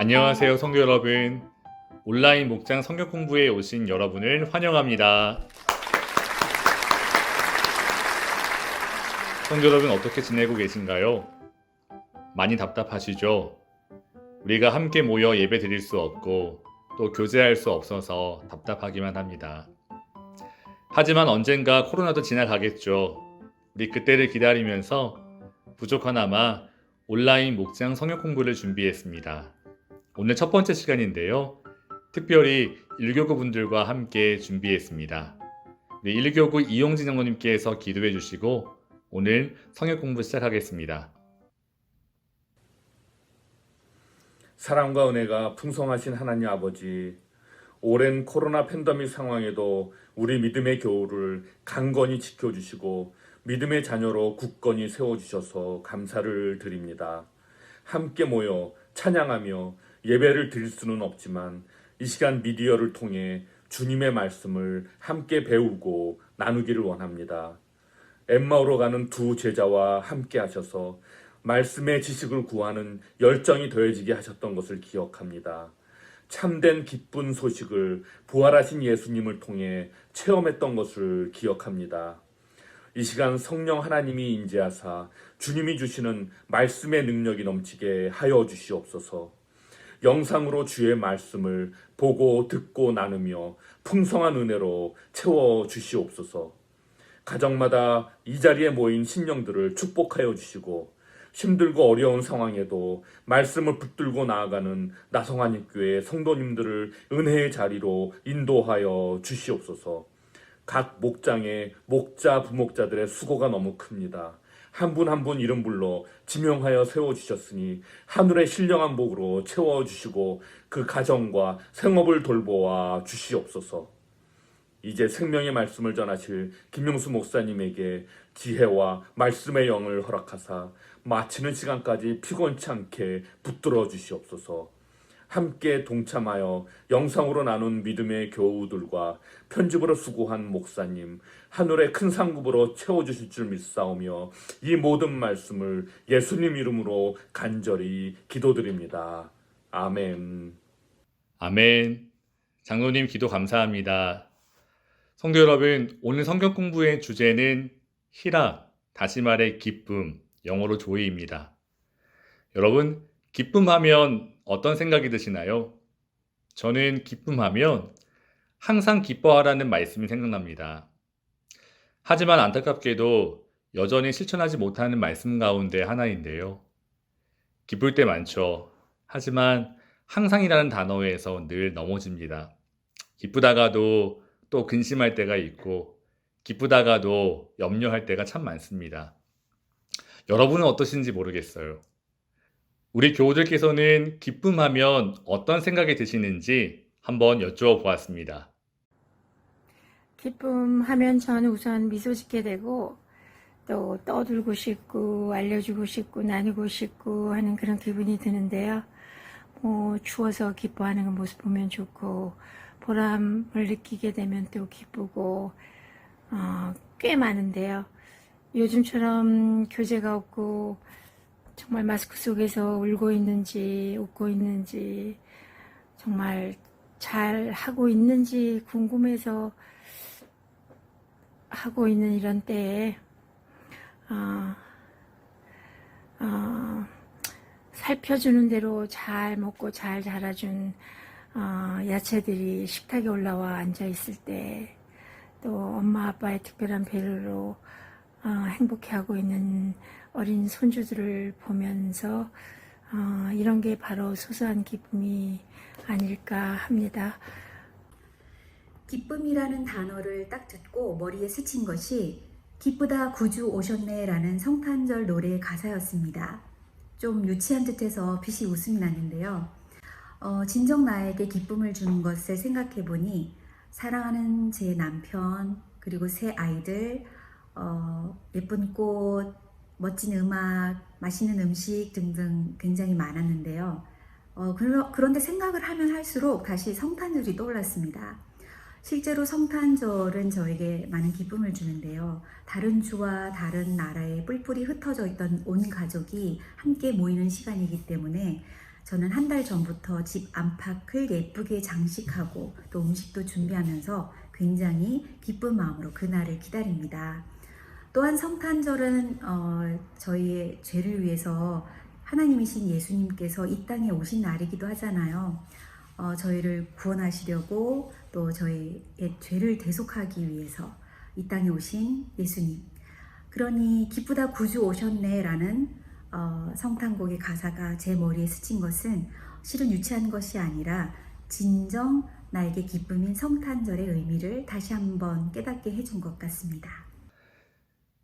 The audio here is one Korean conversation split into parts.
안녕하세요, 성도 여러분. 온라인 목장 성경 공부에 오신 여러분을 환영합니다. 성도 여러분, 어떻게 지내고 계신가요? 많이 답답하시죠? 우리가 함께 모여 예배 드릴 수 없고 또 교제할 수 없어서 답답하기만 합니다. 하지만 언젠가 코로나도 지나가겠죠. 우리 그때를 기다리면서 부족하나마 온라인 목장 성경 공부를 준비했습니다. 오늘 첫 번째 시간인데요. 특별히 1교구 분들과 함께 준비했습니다. 우리 1교구 이용진 장로님께서 기도해 주시고 오늘 성경 공부 시작하겠습니다. 사랑과 은혜가 풍성하신 하나님 아버지, 오랜 코로나 팬데믹 상황에도 우리 믿음의 교우를 강건히 지켜주시고 믿음의 자녀로 굳건히 세워주셔서 감사를 드립니다. 함께 모여 찬양하며 예배를 드릴 수는 없지만 이 시간 미디어를 통해 주님의 말씀을 함께 배우고 나누기를 원합니다. 엠마오로 가는 두 제자와 함께 하셔서 말씀의 지식을 구하는 열정이 더해지게 하셨던 것을 기억합니다. 참된 기쁜 소식을 부활하신 예수님을 통해 체험했던 것을 기억합니다. 이 시간 성령 하나님이 임재하사 주님이 주시는 말씀의 능력이 넘치게 하여 주시옵소서. 영상으로 주의 말씀을 보고 듣고 나누며 풍성한 은혜로 채워 주시옵소서. 가정마다 이 자리에 모인 신령들을 축복하여 주시고 힘들고 어려운 상황에도 말씀을 붙들고 나아가는 나성하님교회 성도님들을 은혜의 자리로 인도하여 주시옵소서. 각 목장의 목자, 부목자들의 수고가 너무 큽니다. 한 분 한 분 이름 불러 지명하여 세워주셨으니 하늘의 신령한 복으로 채워주시고 그 가정과 생업을 돌보아 주시옵소서. 이제 생명의 말씀을 전하실 김용수 목사님에게 지혜와 말씀의 영을 허락하사 마치는 시간까지 피곤치 않게 붙들어 주시옵소서. 함께 동참하여 영상으로 나눈 믿음의 교우들과 편집으로 수고한 목사님, 하늘의 큰 상급으로 채워주실 줄 믿사오며 이 모든 말씀을 예수님 이름으로 간절히 기도드립니다. 아멘. 아멘. 장로님 기도 감사합니다. 성도 여러분, 오늘 성경 공부의 주제는 희락, 다시 말해 기쁨, 영어로 조이입니다. 여러분, 기쁨하면 어떤 생각이 드시나요? 저는 기쁨하면 항상 기뻐하라는 말씀이 생각납니다. 하지만 안타깝게도 여전히 실천하지 못하는 말씀 가운데 하나인데요. 기쁠 때 많죠. 하지만 항상이라는 단어에서 늘 넘어집니다. 기쁘다가도 또 근심할 때가 있고 기쁘다가도 염려할 때가 참 많습니다. 여러분은 어떠신지 모르겠어요. 우리 교우들께서는 기쁨하면 어떤 생각이 드시는지 한번 여쭈어 보았습니다. 기쁨하면 저는 우선 미소 짓게 되고 또 떠들고 싶고 알려주고 싶고 나누고 싶고 하는 그런 기분이 드는데요. 추워서 기뻐하는 모습 보면 좋고 보람을 느끼게 되면 또 기쁘고 꽤 많은데요. 요즘처럼 교제가 없고 정말 마스크 속에서 울고 있는지 웃고 있는지 정말 잘 하고 있는지 궁금해서 하고 있는 이런 때에 살펴주는 대로 잘 먹고 잘 자라준 야채들이 식탁에 올라와 앉아 있을 때, 또 엄마 아빠의 특별한 배려로 행복해하고 있는 어린 손주들을 보면서 이런 게 바로 소소한 기쁨이 아닐까 합니다. 기쁨이라는 단어를 딱 듣고 머리에 스친 것이 기쁘다 구주 오셨네 라는 성탄절 노래의 가사였습니다. 좀 유치한 듯해서 빛이 웃음이 났는데요. 진정 나에게 기쁨을 주는 것을 생각해보니 사랑하는 제 남편, 그리고 새 아이들, 예쁜 꽃, 멋진 음악, 맛있는 음식 등등 굉장히 많았는데요. 그런데 생각을 하면 할수록 다시 성탄절이 떠올랐습니다. 실제로 성탄절은 저에게 많은 기쁨을 주는데요. 다른 주와 다른 나라에 뿔뿔이 흩어져 있던 온 가족이 함께 모이는 시간이기 때문에 저는 한 달 전부터 집 안팎을 예쁘게 장식하고 또 음식도 준비하면서 굉장히 기쁜 마음으로 그날을 기다립니다. 또한 성탄절은 저희의 죄를 위해서 하나님이신 예수님께서 이 땅에 오신 날이기도 하잖아요. 저희를 구원하시려고 또 저희의 죄를 대속하기 위해서 이 땅에 오신 예수님. 그러니 기쁘다 구주 오셨네 라는 성탄곡의 가사가 제 머리에 스친 것은 실은 유치한 것이 아니라 진정 나에게 기쁨인 성탄절의 의미를 다시 한번 깨닫게 해준 것 같습니다.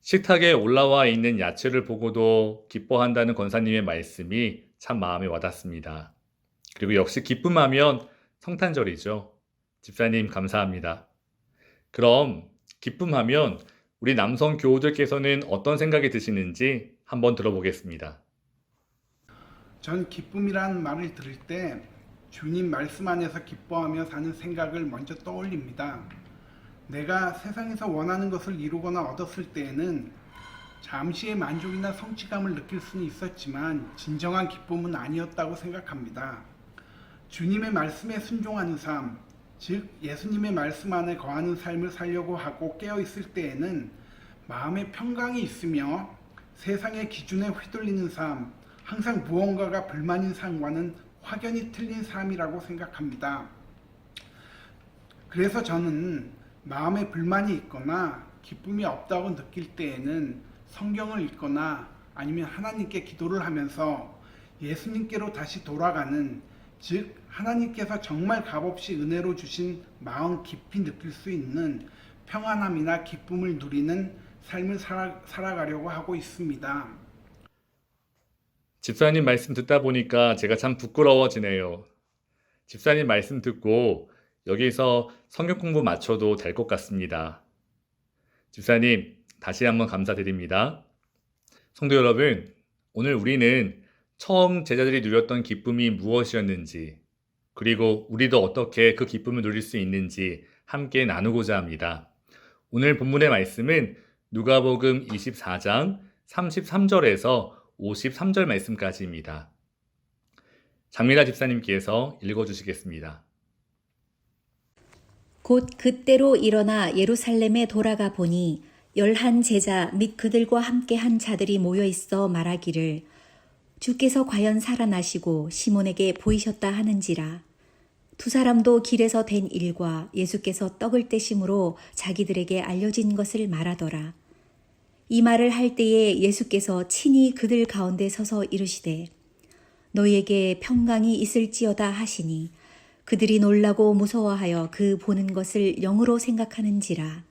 식탁에 올라와 있는 야채를 보고도 기뻐한다는 권사님의 말씀이 참 마음에 와닿습니다. 그리고 역시 기쁨하면 성탄절이죠. 집사님 감사합니다. 그럼 기쁨하면 우리 남성 교우들께서는 어떤 생각이 드시는지 한번 들어보겠습니다. 전 기쁨이라는 말을 들을 때 주님 말씀 안에서 기뻐하며 사는 생각을 먼저 떠올립니다. 내가 세상에서 원하는 것을 이루거나 얻었을 때에는 잠시의 만족이나 성취감을 느낄 수는 있었지만 진정한 기쁨은 아니었다고 생각합니다. 주님의 말씀에 순종하는 삶, 즉 예수님의 말씀 안에 거하는 삶을 살려고 하고 깨어있을 때에는 마음의 평강이 있으며 세상의 기준에 휘둘리는 삶, 항상 무언가가 불만인 삶과는 확연히 틀린 삶이라고 생각합니다. 그래서 저는 마음에 불만이 있거나 기쁨이 없다고 느낄 때에는 성경을 읽거나 아니면 하나님께 기도를 하면서 예수님께로 다시 돌아가는, 즉 하나님께서 정말 값없이 은혜로 주신 마음 깊이 느낄 수 있는 평안함이나 기쁨을 누리는 삶을 살아가려고 하고 있습니다. 집사님 말씀 듣다 보니까 제가 참 부끄러워지네요. 집사님 말씀 듣고 여기서 성경 공부 마쳐도 될 것 같습니다. 집사님, 다시 한번 감사드립니다. 성도 여러분, 오늘 우리는 처음 제자들이 누렸던 기쁨이 무엇이었는지, 그리고 우리도 어떻게 그 기쁨을 누릴 수 있는지 함께 나누고자 합니다. 오늘 본문의 말씀은 누가복음 24장 33절에서 53절 말씀까지입니다. 장미라 집사님께서 읽어주시겠습니다. 곧 그때로 일어나 예루살렘에 돌아가 보니 11 제자 및 그들과 함께 한 자들이 모여 있어 말하기를 주께서 과연 살아나시고 시몬에게 보이셨다 하는지라. 두 사람도 길에서 된 일과 예수께서 떡을 떼심으로 자기들에게 알려진 것을 말하더라. 이 말을 할 때에 예수께서 친히 그들 가운데 서서 이르시되 너희에게 평강이 있을지어다 하시니 그들이 놀라고 무서워하여 그 보는 것을 영으로 생각하는지라.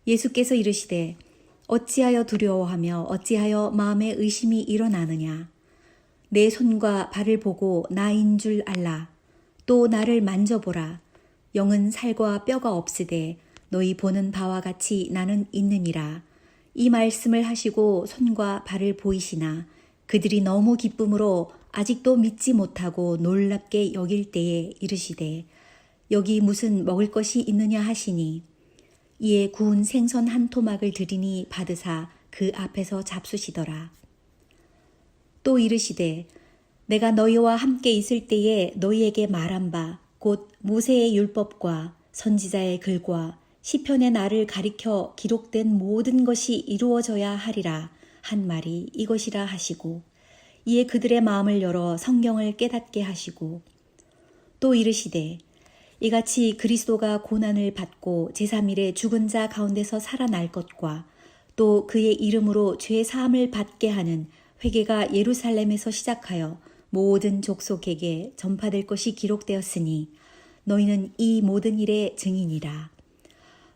예수께서 이르시되 어찌하여 두려워하며 어찌하여 마음에 의심이 일어나느냐. 내 손과 발을 보고 나인 줄 알라. 또 나를 만져보라. 영은 살과 뼈가 없으되 너희 보는 바와 같이 나는 있느니라. 이 말씀을 하시고 손과 발을 보이시나 그들이 너무 기쁨으로 아직도 믿지 못하고 놀랍게 여길 때에 이르시되 여기 무슨 먹을 것이 있느냐 하시니 이에 구운 생선 한 토막을 드리니 받으사 그 앞에서 잡수시더라. 또 이르시되 내가 너희와 함께 있을 때에 너희에게 말한 바 곧 모세의 율법과 선지자의 글과 시편의 나를 가리켜 기록된 모든 것이 이루어져야 하리라 한 말이 이것이라 하시고 이에 그들의 마음을 열어 성경을 깨닫게 하시고 또 이르시되 이같이 그리스도가 고난을 받고 제3일에 죽은 자 가운데서 살아날 것과 또 그의 이름으로 죄 사함을 받게 하는 회개가 예루살렘에서 시작하여 모든 족속에게 전파될 것이 기록되었으니 너희는 이 모든 일의 증인이라.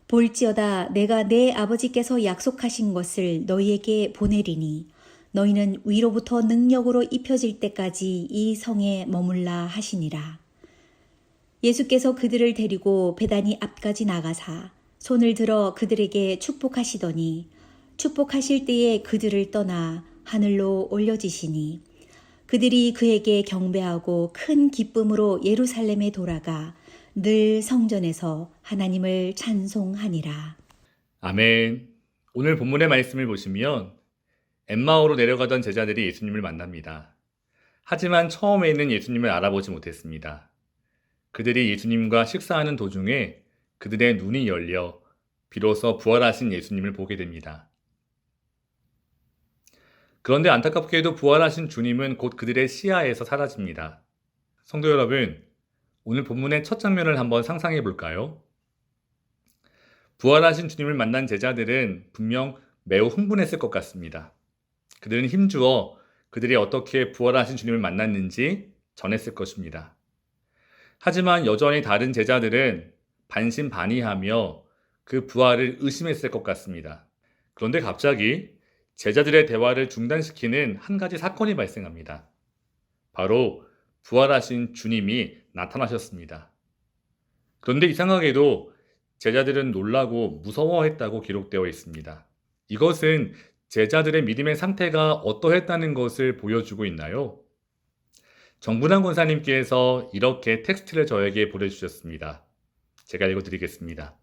볼지어다 내가 내 아버지께서 약속하신 것을 너희에게 보내리니 너희는 위로부터 능력으로 입혀질 때까지 이 성에 머물라 하시니라. 예수께서 그들을 데리고 베다니 앞까지 나가사 손을 들어 그들에게 축복하시더니 축복하실 때에 그들을 떠나 하늘로 올려지시니 그들이 그에게 경배하고 큰 기쁨으로 예루살렘에 돌아가 늘 성전에서 하나님을 찬송하니라. 아멘. 오늘 본문의 말씀을 보시면 엠마오로 내려가던 제자들이 예수님을 만납니다. 하지만 처음에는 예수님을 알아보지 못했습니다. 그들이 예수님과 식사하는 도중에 그들의 눈이 열려 비로소 부활하신 예수님을 보게 됩니다. 그런데 안타깝게도 부활하신 주님은 곧 그들의 시야에서 사라집니다. 성도 여러분, 오늘 본문의 첫 장면을 한번 상상해 볼까요? 부활하신 주님을 만난 제자들은 분명 매우 흥분했을 것 같습니다. 그들은 힘주어 그들이 어떻게 부활하신 주님을 만났는지 전했을 것입니다. 하지만 여전히 다른 제자들은 반신반의하며 그 부활을 의심했을 것 같습니다. 그런데 갑자기 제자들의 대화를 중단시키는 한 가지 사건이 발생합니다. 바로 부활하신 주님이 나타나셨습니다. 그런데 이상하게도 제자들은 놀라고 무서워했다고 기록되어 있습니다. 이것은 제자들의 믿음의 상태가 어떠했다는 것을 보여주고 있나요? 정분환 권사님께서 이렇게 텍스트를 저에게 보내주셨습니다. 제가 읽어드리겠습니다.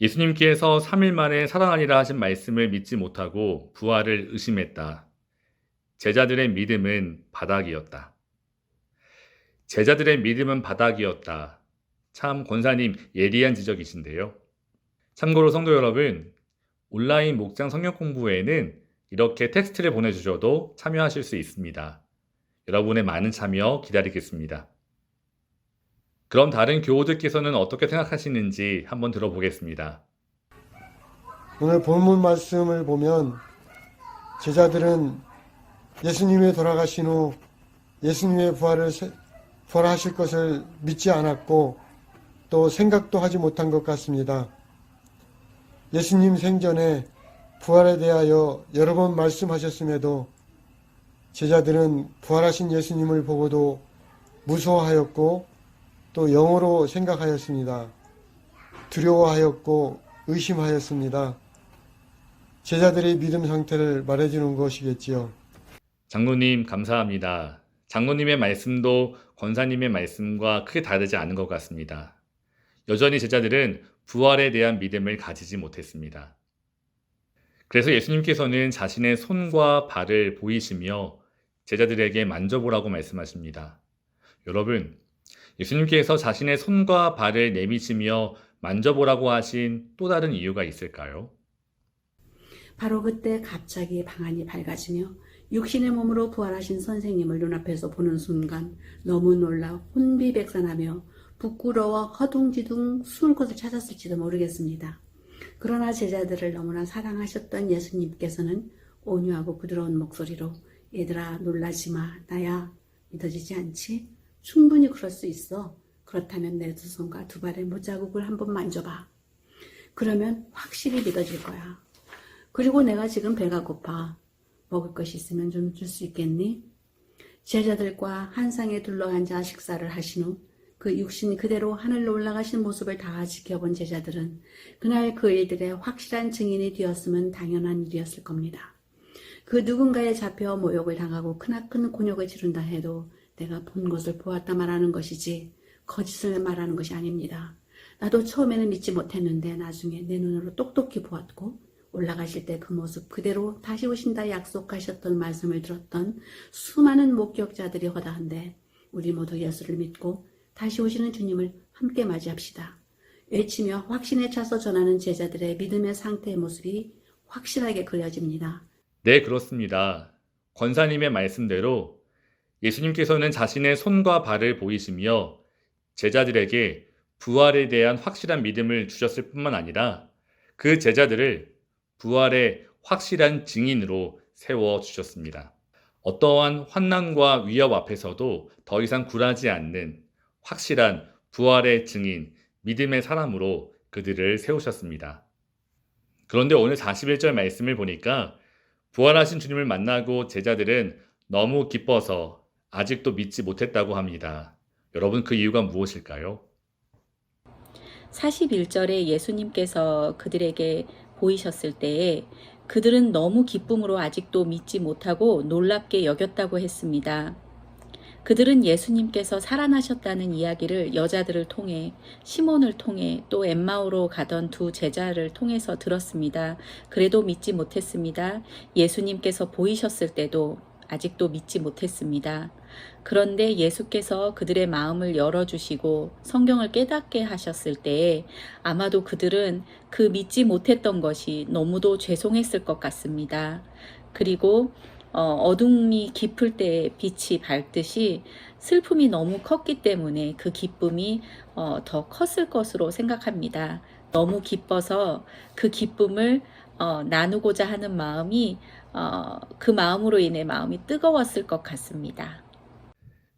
예수님께서 3일 만에 살아나리라 하신 말씀을 믿지 못하고 부활을 의심했다. 제자들의 믿음은 바닥이었다. 제자들의 믿음은 바닥이었다. 참 권사님 예리한 지적이신데요. 참고로 성도 여러분, 온라인 목장 성경 공부에는 이렇게 텍스트를 보내주셔도 참여하실 수 있습니다. 여러분의 많은 참여 기다리겠습니다. 그럼 다른 교우들께서는 어떻게 생각하시는지 한번 들어보겠습니다. 오늘 본문 말씀을 보면 제자들은 예수님이 돌아가신 후 예수님의 부활하실 것을 믿지 않았고 또 생각도 하지 못한 것 같습니다. 예수님 생전에 부활에 대하여 여러 번 말씀하셨음에도 제자들은 부활하신 예수님을 보고도 무서워하였고 또 영어로 생각하였습니다. 두려워하였고 의심하였습니다. 제자들의 믿음 상태를 말해주는 것이겠지요. 장로님 감사합니다. 장로님의 말씀도 권사님의 말씀과 크게 다르지 않은 것 같습니다. 여전히 제자들은 부활에 대한 믿음을 가지지 못했습니다. 그래서 예수님께서는 자신의 손과 발을 보이시며 제자들에게 만져보라고 말씀하십니다. 여러분, 예수님께서 자신의 손과 발을 내미시며 만져보라고 하신 또 다른 이유가 있을까요? 바로 그때 갑자기 방안이 밝아지며 육신의 몸으로 부활하신 선생님을 눈앞에서 보는 순간 너무 놀라 혼비백산하며 부끄러워 허둥지둥 숨을 곳을 찾았을지도 모르겠습니다. 그러나 제자들을 너무나 사랑하셨던 예수님께서는 온유하고 부드러운 목소리로 얘들아 놀라지 마. 나야. 믿어지지 않지? 충분히 그럴 수 있어. 그렇다면 내 두 손과 두 발의 못자국을 한번 만져봐. 그러면 확실히 믿어질 거야. 그리고 내가 지금 배가 고파. 먹을 것이 있으면 좀 줄 수 있겠니? 제자들과 한 상에 둘러앉아 식사를 하신 후 그 육신 그대로 하늘로 올라가신 모습을 다 지켜본 제자들은 그날 그 일들의 확실한 증인이 되었으면 당연한 일이었을 겁니다. 그 누군가에 잡혀 모욕을 당하고 크나큰 곤욕을 치른다 해도 내가 본 것을 보았다 말하는 것이지 거짓을 말하는 것이 아닙니다. 나도 처음에는 믿지 못했는데 나중에 내 눈으로 똑똑히 보았고 올라가실 때 그 모습 그대로 다시 오신다 약속하셨던 말씀을 들었던 수많은 목격자들이 허다한데 우리 모두 예수를 믿고 다시 오시는 주님을 함께 맞이합시다. 외치며 확신에 차서 전하는 제자들의 믿음의 상태의 모습이 확실하게 그려집니다. 네, 그렇습니다. 권사님의 말씀대로 예수님께서는 자신의 손과 발을 보이시며 제자들에게 부활에 대한 확실한 믿음을 주셨을 뿐만 아니라 그 제자들을 부활의 확실한 증인으로 세워주셨습니다. 어떠한 환난과 위협 앞에서도 더 이상 굴하지 않는 확실한 부활의 증인, 믿음의 사람으로 그들을 세우셨습니다. 그런데 오늘 41절 말씀을 보니까 부활하신 주님을 만나고 제자들은 너무 기뻐서 아직도 믿지 못했다고 합니다. 여러분, 그 이유가 무엇일까요? 41절에 예수님께서 그들에게 보이셨을 때에 그들은 너무 기쁨으로 아직도 믿지 못하고 놀랍게 여겼다고 했습니다. 그들은 예수님께서 살아나셨다는 이야기를 여자들을 통해, 시몬을 통해, 또 엠마오로 가던 두 제자를 통해서 들었습니다. 그래도 믿지 못했습니다. 예수님께서 보이셨을 때도 아직도 믿지 못했습니다. 그런데 예수께서 그들의 마음을 열어주시고 성경을 깨닫게 하셨을 때에 아마도 그들은 그 믿지 못했던 것이 너무도 죄송했을 것 같습니다. 그리고 어둠이 깊을 때 빛이 밝듯이 슬픔이 너무 컸기 때문에 그 기쁨이 더 컸을 것으로 생각합니다. 너무 기뻐서 그 기쁨을 나누고자 하는 마음이 그 마음으로 인해 마음이 뜨거웠을 것 같습니다.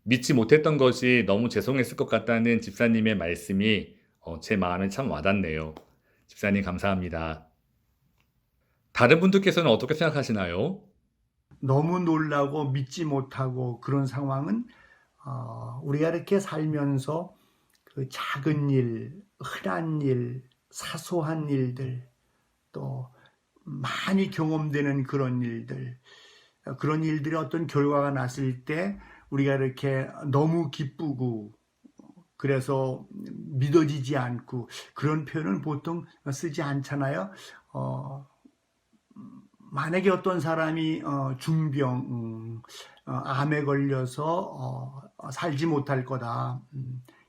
믿지 못했던 것이 너무 죄송했을 것 같다는 집사님의 말씀이 제 마음에 참 와닿네요. 집사님 감사합니다. 다른 분들께서는 어떻게 생각하시나요? 너무 놀라고 믿지 못하고 그런 상황은 우리가 이렇게 살면서 그 작은 일, 흔한 일, 사소한 일들, 또 많이 경험되는 그런 일들이 어떤 결과가 났을 때 우리가 이렇게 너무 기쁘고 그래서 믿어지지 않고 그런 표현은 보통 쓰지 않잖아요. 만약에 어떤 사람이 중병, 암에 걸려서 살지 못할 거다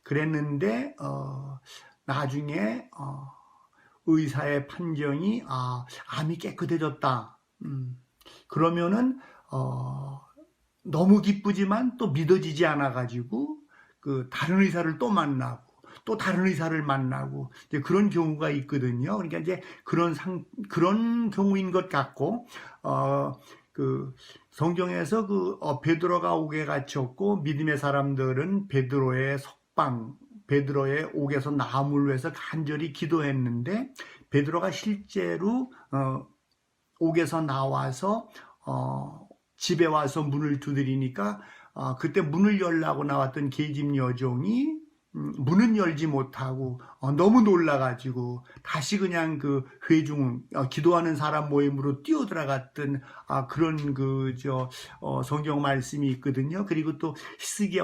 그랬는데 나중에 의사의 판정이 암이 깨끗해졌다. 그러면은 너무 기쁘지만 또 믿어지지 않아 가지고 그 다른 의사를 또 만나고 또 다른 의사를 만나고 이제 그런 경우가 있거든요. 그러니까 이제 그런 경우인 것 같고 그 성경에서 베드로가 옥에 갇혔고 믿음의 사람들은 베드로의 석방, 베드로의 옥에서 나음을 위해서 간절히 기도했는데 베드로가 실제로 옥에서 나와서 집에 와서 문을 두드리니까 그때 문을 열라고 나왔던 계집 여종이 문은 열지 못하고 너무 놀라가지고 다시 그냥 그 기도하는 사람 모임으로 뛰어들어갔던 그런 성경 말씀이 있거든요. 그리고 또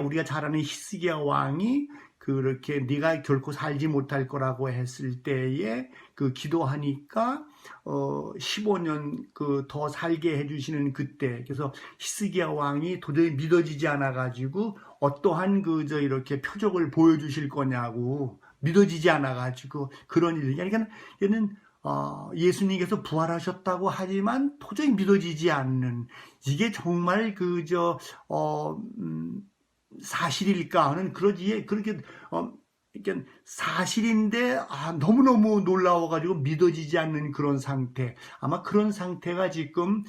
우리가 잘 아는 히스기야 왕이 그렇게 네가 결코 살지 못할 거라고 했을 때에 그 기도하니까 15년 더 살게 해주시는 그때, 그래서 히스기야 왕이 도저히 믿어지지 않아 가지고 어떠한 이렇게 표적을 보여주실 거냐고 믿어지지 않아 가지고 그런 일. 그러니까 얘는 예수님께서 부활하셨다고 하지만 도저히 믿어지지 않는, 이게 정말 사실일까 하는 그렇게 사실인데 너무너무 놀라워가지고 믿어지지 않는 그런 상태. 아마 그런 상태가 지금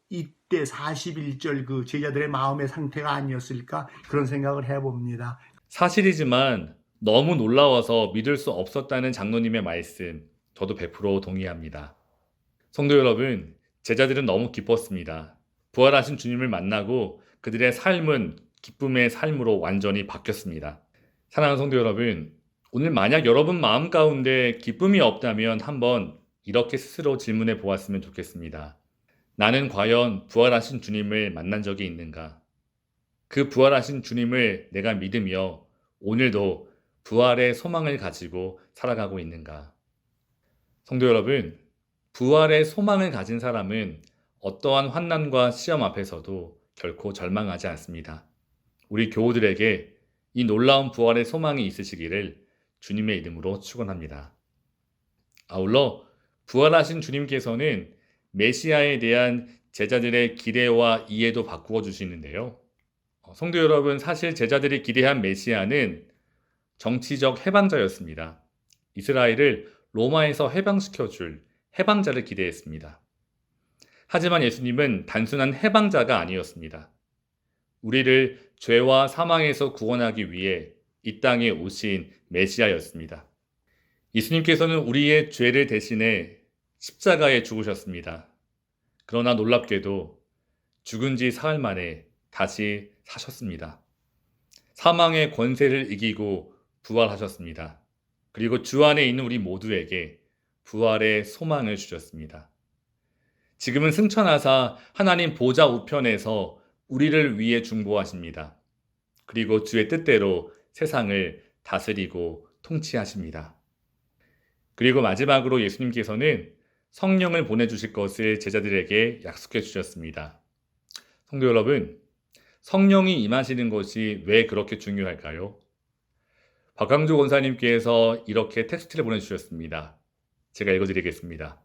이때 41절 그 제자들의 마음의 상태가 아니었을까 그런 생각을 해봅니다. 사실이지만 너무 놀라워서 믿을 수 없었다는 장로님의 말씀, 저도 100% 동의합니다. 성도 여러분, 제자들은 너무 기뻤습니다. 부활하신 주님을 만나고 그들의 삶은 기쁨의 삶으로 완전히 바뀌었습니다. 사랑하는 성도 여러분, 오늘 만약 여러분 마음 가운데 기쁨이 없다면 한번 이렇게 스스로 질문해 보았으면 좋겠습니다. 나는 과연 부활하신 주님을 만난 적이 있는가? 그 부활하신 주님을 내가 믿으며 오늘도 부활의 소망을 가지고 살아가고 있는가? 성도 여러분, 부활의 소망을 가진 사람은 어떠한 환난과 시험 앞에서도 결코 절망하지 않습니다. 우리 교우들에게 이 놀라운 부활의 소망이 있으시기를 주님의 이름으로 축원합니다. 아울러 부활하신 주님께서는 메시아에 대한 제자들의 기대와 이해도 바꾸어 주시는데요. 성도 여러분, 사실 제자들이 기대한 메시아는 정치적 해방자였습니다. 이스라엘을 로마에서 해방시켜줄 해방자를 기대했습니다. 하지만 예수님은 단순한 해방자가 아니었습니다. 우리를 죄와 사망에서 구원하기 위해 이 땅에 오신 메시아였습니다. 예수님께서는 우리의 죄를 대신해 십자가에 죽으셨습니다. 그러나 놀랍게도 죽은 지 사흘 만에 다시 사셨습니다. 사망의 권세를 이기고 부활하셨습니다. 그리고 주 안에 있는 우리 모두에게 부활의 소망을 주셨습니다. 지금은 승천하사 하나님 보좌 우편에서 우리를 위해 중보하십니다. 그리고 주의 뜻대로 세상을 다스리고 통치하십니다. 그리고 마지막으로 예수님께서는 성령을 보내주실 것을 제자들에게 약속해 주셨습니다. 성도 여러분, 성령이 임하시는 것이 왜 그렇게 중요할까요? 박강조 권사님께서 이렇게 텍스트를 보내주셨습니다. 제가 읽어드리겠습니다.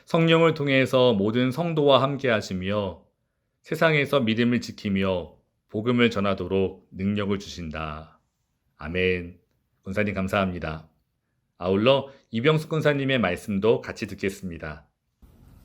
성령을 통해서 모든 성도와 함께 하시며 세상에서 믿음을 지키며 복음을 전하도록 능력을 주신다. 아멘. 권사님 감사합니다. 아울러 이병숙 권사님의 말씀도 같이 듣겠습니다.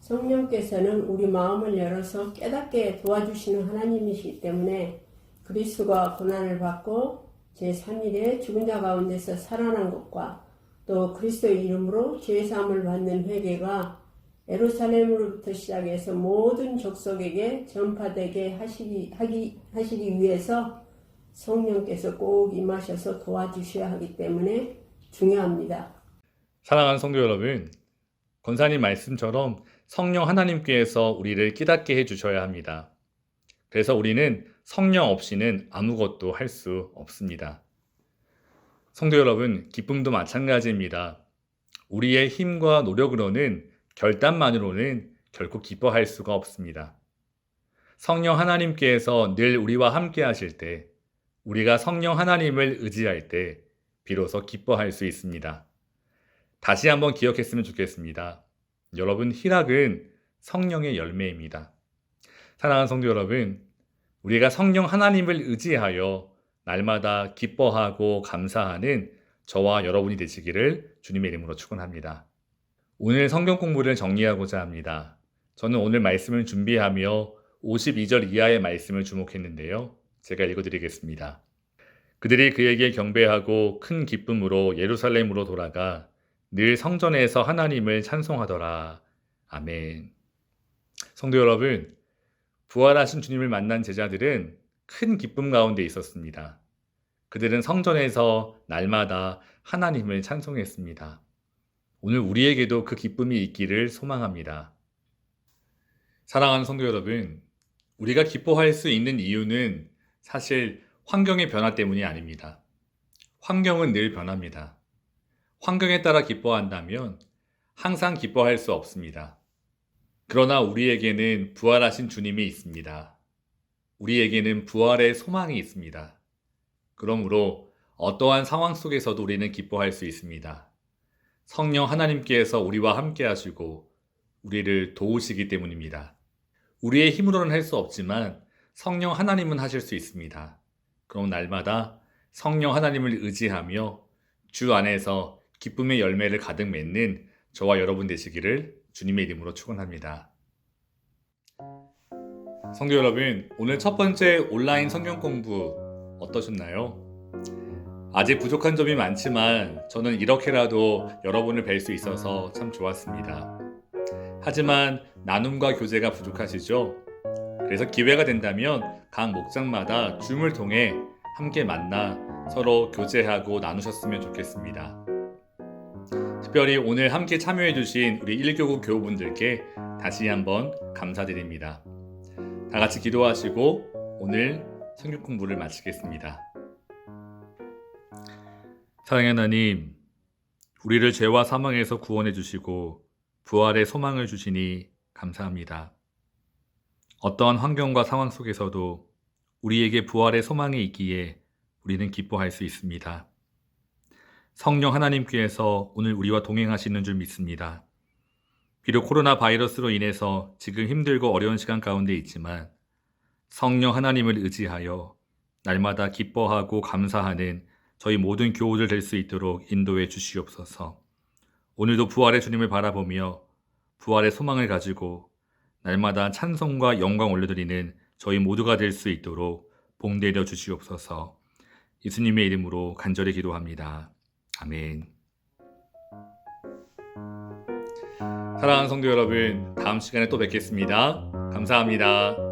성령께서는 우리 마음을 열어서 깨닫게 도와주시는 하나님이시기 때문에 그리스도가 고난을 받고 제3일에 죽은 자 가운데서 살아난 것과 또 그리스도의 이름으로 죄사함을 받는 회개가 예루살렘으로부터 시작해서 모든 족속에게 전파되게 하시기 위해서 성령께서 꼭 임하셔서 도와주셔야 하기 때문에 중요합니다. 사랑하는 성도 여러분, 권사님 말씀처럼 성령 하나님께서 우리를 깨닫게 해주셔야 합니다. 그래서 우리는 성령 없이는 아무것도 할 수 없습니다. 성도 여러분, 기쁨도 마찬가지입니다. 우리의 힘과 노력으로는 결단만으로는 결코 기뻐할 수가 없습니다. 성령 하나님께서 늘 우리와 함께 하실 때, 우리가 성령 하나님을 의지할 때 비로소 기뻐할 수 있습니다. 다시 한번 기억했으면 좋겠습니다. 여러분, 희락은 성령의 열매입니다. 사랑하는 성도 여러분, 우리가 성령 하나님을 의지하여 날마다 기뻐하고 감사하는 저와 여러분이 되시기를 주님의 이름으로 축원합니다. 오늘 성경 공부를 정리하고자 합니다. 저는 오늘 말씀을 준비하며 52절 이하의 말씀을 주목했는데요. 제가 읽어드리겠습니다. 그들이 그에게 경배하고 큰 기쁨으로 예루살렘으로 돌아가 늘 성전에서 하나님을 찬송하더라. 아멘. 성도 여러분, 부활하신 주님을 만난 제자들은 큰 기쁨 가운데 있었습니다. 그들은 성전에서 날마다 하나님을 찬송했습니다. 오늘 우리에게도 그 기쁨이 있기를 소망합니다. 사랑하는 성도 여러분, 우리가 기뻐할 수 있는 이유는 사실 환경의 변화 때문이 아닙니다. 환경은 늘 변합니다. 환경에 따라 기뻐한다면 항상 기뻐할 수 없습니다. 그러나 우리에게는 부활하신 주님이 있습니다. 우리에게는 부활의 소망이 있습니다. 그러므로 어떠한 상황 속에서도 우리는 기뻐할 수 있습니다. 성령 하나님께서 우리와 함께 하시고 우리를 도우시기 때문입니다. 우리의 힘으로는 할 수 없지만 성령 하나님은 하실 수 있습니다. 그럼 날마다 성령 하나님을 의지하며 주 안에서 기쁨의 열매를 가득 맺는 저와 여러분 되시기를 주님의 이름으로 축원합니다. 성도 여러분, 오늘 첫 번째 온라인 성경 공부 어떠셨나요? 아직 부족한 점이 많지만 저는 이렇게라도 여러분을 뵐 수 있어서 참 좋았습니다. 하지만 나눔과 교제가 부족하시죠? 그래서 기회가 된다면 각 목장마다 줌을 통해 함께 만나 서로 교제하고 나누셨으면 좋겠습니다. 특별히 오늘 함께 참여해 주신 우리 1교구 교우분들께 다시 한번 감사드립니다. 다 같이 기도하시고 오늘 성경 공부를 마치겠습니다. 사랑의 하나님, 우리를 죄와 사망에서 구원해 주시고 부활의 소망을 주시니 감사합니다. 어떠한 환경과 상황 속에서도 우리에게 부활의 소망이 있기에 우리는 기뻐할 수 있습니다. 성령 하나님께서 오늘 우리와 동행하시는 줄 믿습니다. 비록 코로나 바이러스로 인해서 지금 힘들고 어려운 시간 가운데 있지만 성령 하나님을 의지하여 날마다 기뻐하고 감사하는 저희 모든 교우들 될 수 있도록 인도해 주시옵소서. 오늘도 부활의 주님을 바라보며 부활의 소망을 가지고 날마다 찬송과 영광 올려드리는 저희 모두가 될 수 있도록 복내려 주시옵소서. 예수님의 이름으로 간절히 기도합니다. 아멘. 사랑하는 성도 여러분, 다음 시간에 또 뵙겠습니다. 감사합니다.